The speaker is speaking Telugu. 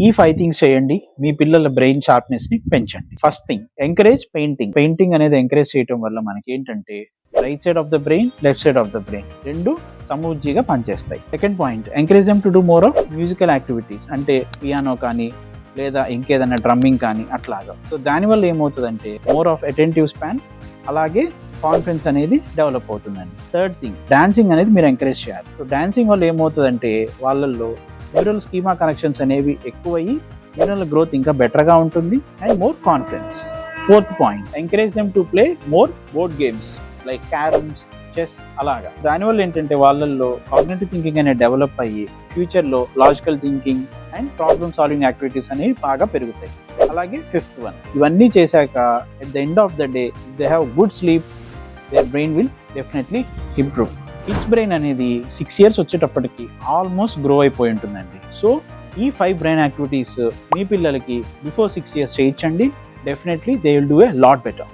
ఈ 5 థింగ్స్ చేయండి, మీ పిల్లల బ్రెయిన్ షార్ప్నెస్ ని పెంచండి. First thing, encourage painting. Painting అనేది ఎంకరేజ్ చేయడం వల్ల మనకి ఏంటంటే right side of the brain, left side of the brain రెండు సమూజ్జిగా పనిచేస్తాయి. Second point, encourage them to do more of musical activities, అంటే పియానో కానీ లేదా ఇంకేదైనా డ్రమ్మింగ్ కానీ అట్లాగా. సో దానివల్ల ఏమవుతుందంటే మోర్ ఆఫ్ అటెంటివ్ స్పాన్, అలాగే కాన్ఫిడెన్స్ అనేది డెవలప్ అవుతుందండి. థర్డ్ థింగ్, డాన్సింగ్ అనేది మీరు ఎంకరేజ్ చేయాలి. సో డాన్సింగ్ వల్ల ఏమవుతుందంటే వాళ్ళల్లో న్యూరల్ స్కీమా కనెక్షన్స్ అనేవి ఎక్కువయ్యి న్యూరల్ గ్రోత్ ఇంకా బెటర్గా ఉంటుంది and more confidence. Fourth point, encourage them to play more board games like carroms, chess అలాగా. దానివల్ల ఏంటంటే వాళ్ళల్లో కాగ్నిటివ్ థింకింగ్ అనేది డెవలప్ అయ్యి ఫ్యూచర్లో logical thinking and problem solving activities అనేవి బాగా పెరుగుతాయి. అలాగే ఫిఫ్త్ వన్, ఇవన్నీ చేశాక at the end of the day they have good sleep, there brain will definitely improve. Kids brain అనేది 6 years వచ్చేటప్పటికి ఆల్మోస్ట్ గ్రో అయిపోయి ఉంటుందండి. సో ఈ 5 బ్రెయిన్ యాక్టివిటీస్ మీ పిల్లలకి బిఫోర్ 6 years చేయించండి. Definitely they will do a lot better.